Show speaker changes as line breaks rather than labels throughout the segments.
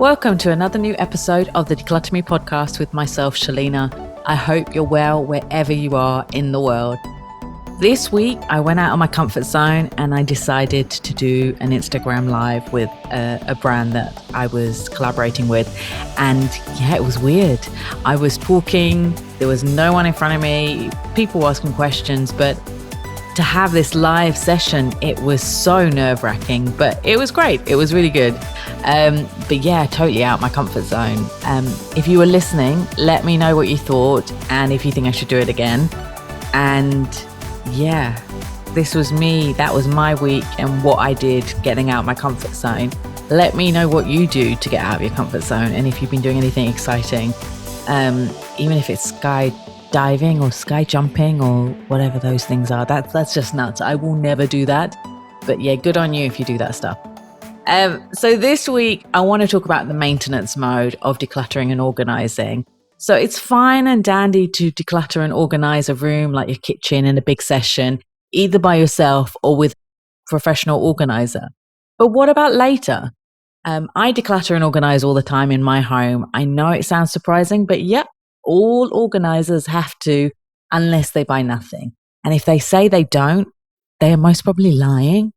Welcome to another new episode of the Declutter Me podcast with myself, Shelina. I hope you're well wherever you are in the world. This week, I went out of my comfort zone and I decided to do an Instagram live with a brand that I was collaborating with. And yeah, it was weird. I was talking, there was no one in front of me, people were asking questions, but to have this live session, it was so nerve-wracking, but it was great. It was really good. But yeah, totally out my comfort zone. If you were listening, let me know what you thought and if you think I should do it again. And yeah, this was me. That was my week and what I did getting out my comfort zone. Let me know what you do to get out of your comfort zone and if you've been doing anything exciting, even if it's skydiving or sky jumping or whatever those things are. That's just nuts. I will never do that. But yeah, good on you if you do that stuff. So this week, I want to talk about the maintenance mode of decluttering and organizing. So it's fine and dandy to declutter and organize a room like your kitchen in a big session, either by yourself or with a professional organizer. But what about later? I declutter and organize all the time in my home. I know it sounds surprising, but yep, all organizers have to, unless they buy nothing. And if they say they don't, they are most probably lying.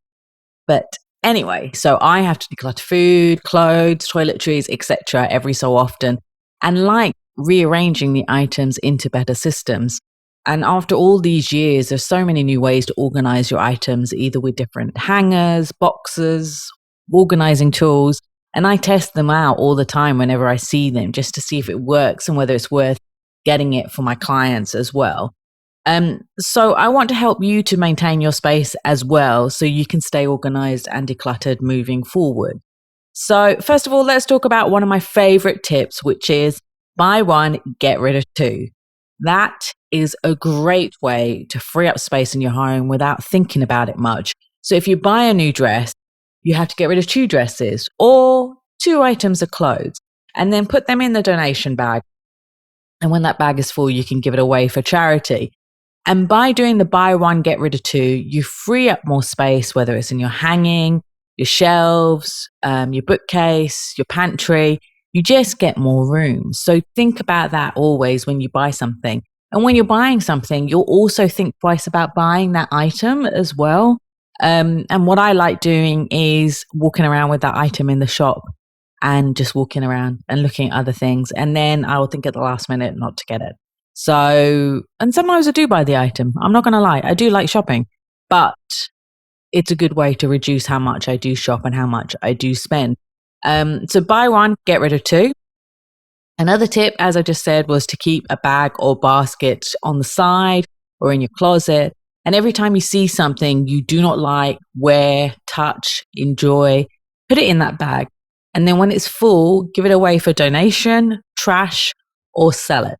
But anyway, so I have to declutter food, clothes, toiletries, etc. every so often, and like rearranging the items into better systems. And after all these years, there's so many new ways to organize your items, either with different hangers, boxes, organizing tools. And I test them out all the time whenever I see them, just to see if it works and whether it's worth getting it for my clients as well. So I want to help you to maintain your space as well, so you can stay organized and decluttered moving forward. So first of all, let's talk about one of my favorite tips, which is buy one, get rid of two. That is a great way to free up space in your home without thinking about it much. So if you buy a new dress, you have to get rid of two dresses or two items of clothes and then put them in the donation bag. And when that bag is full, you can give it away for charity. And by doing the buy one, get rid of two, you free up more space, whether it's in your hanging, your shelves, your bookcase, your pantry. You just get more room. So think about that always when you buy something. And when you're buying something, you'll also think twice about buying that item as well. And what I like doing is walking around with that item in the shop and just walking around and looking at other things. And then I will think at the last minute not to get it. So, and sometimes I do buy the item. I'm not going to lie. I do like shopping, but it's a good way to reduce how much I do shop and how much I do spend. So buy one, get rid of two. Another tip, as I just said, was to keep a bag or basket on the side or in your closet. And every time you see something you do not like, wear, touch, enjoy, put it in that bag. And then when it's full, give it away for donation, trash, or sell it.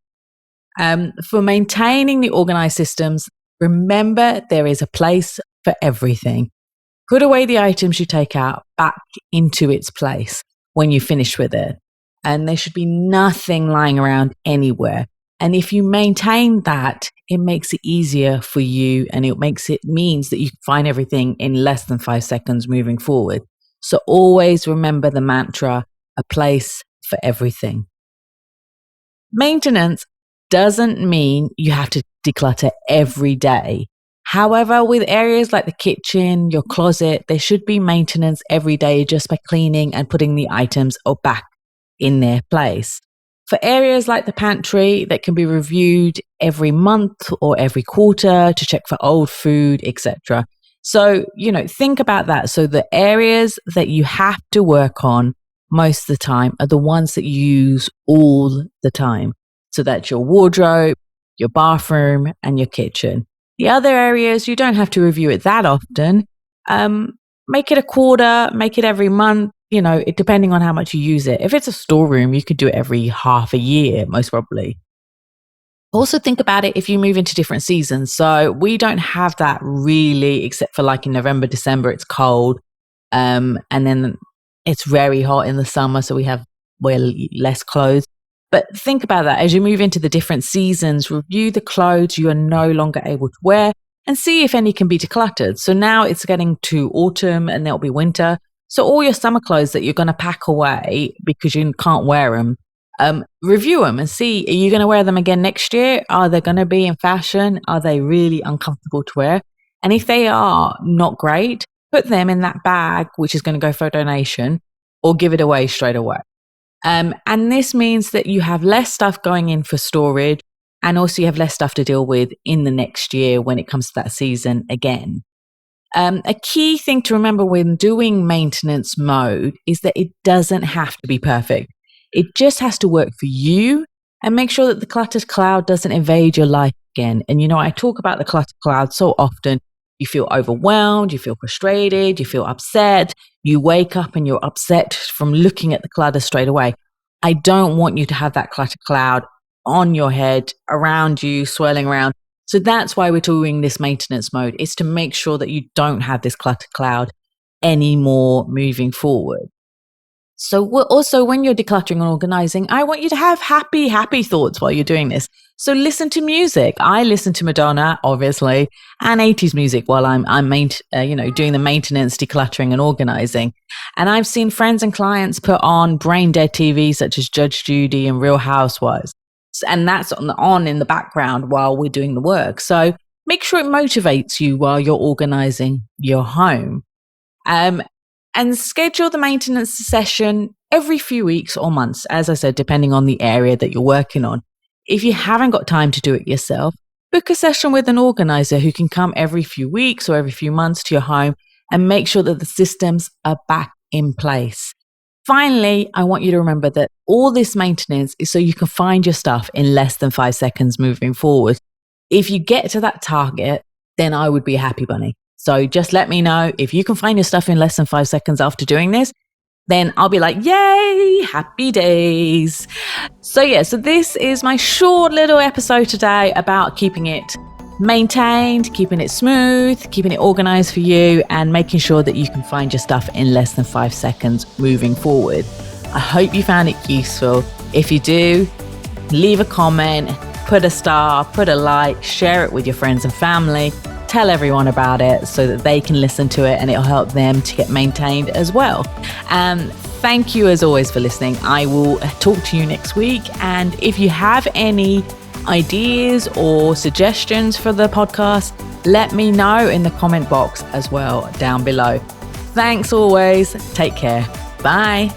For maintaining the organized systems, remember there is a place for everything. Put away the items you take out back into its place when you finish with it. And there should be nothing lying around anywhere. And if you maintain that, it makes it easier for you and it means that you can find everything in less than 5 seconds moving forward. So always remember the mantra, a place for everything. Maintenance doesn't mean you have to declutter every day. However, with areas like the kitchen, your closet, there should be maintenance every day just by cleaning and putting the items back in their place. For areas like the pantry, that can be reviewed every month or every quarter to check for old food, etc. So, think about that. So the areas that you have to work on most of the time are the ones that you use all the time. So that's your wardrobe, your bathroom, and your kitchen. The other areas, you don't have to review it that often. Make it a quarter, make it every month, depending on how much you use it. If it's a storeroom, you could do it every half a year, most probably. Also think about it if you move into different seasons. So we don't have that really, except for like in November, December, it's cold. And then it's very hot in the summer, so we have way less clothes. But think about that as you move into the different seasons, review the clothes you are no longer able to wear and see if any can be decluttered. So now it's getting to autumn and there'll be winter. So all your summer clothes that you're going to pack away because you can't wear them, review them and see, are you going to wear them again next year? Are they going to be in fashion? Are they really uncomfortable to wear? And if they are not great, put them in that bag, which is going to go for a donation, or give it away straight away. And this means that you have less stuff going in for storage, and also you have less stuff to deal with in the next year when it comes to that season again. A key thing to remember when doing maintenance mode is that it doesn't have to be perfect. It just has to work for you, and make sure that the cluttered cloud doesn't invade your life again. And I talk about the cluttered cloud so often. You feel overwhelmed, you feel frustrated, you feel upset. You wake up and you're upset from looking at the clutter straight away. I don't want you to have that cluttered cloud on your head, around you, swirling around. So that's why we're doing this maintenance mode, is to make sure that you don't have this cluttered cloud anymore moving forward. So also, when you're decluttering and organizing, I want you to have happy thoughts while you're doing this. So listen to music. I listen to Madonna, obviously, and 80s music while I'm doing the maintenance, decluttering and organizing. And I've seen friends and clients put on brain dead TV such as Judge Judy and Real Housewives. And that's on in the background while we're doing the work. So make sure it motivates you while you're organizing your home. And schedule the maintenance session every few weeks or months, as I said, depending on the area that you're working on. If you haven't got time to do it yourself, book a session with an organizer who can come every few weeks or every few months to your home and make sure that the systems are back in place. Finally, I want you to remember that all this maintenance is so you can find your stuff in less than 5 seconds moving forward. If you get to that target, then I would be a happy bunny. So just let me know if you can find your stuff in less than 5 seconds after doing this, then I'll be like, yay, happy days. So this is my short little episode today about keeping it maintained, keeping it smooth, keeping it organized for you, and making sure that you can find your stuff in less than 5 seconds moving forward. I hope you found it useful. If you do, leave a comment, put a star, put a like, share it with your friends and family. Tell everyone about it so that they can listen to it and it'll help them to get maintained as well. Thank you as always for listening. I will talk to you next week. And if you have any ideas or suggestions for the podcast, let me know in the comment box as well down below. Thanks always. Take care. Bye.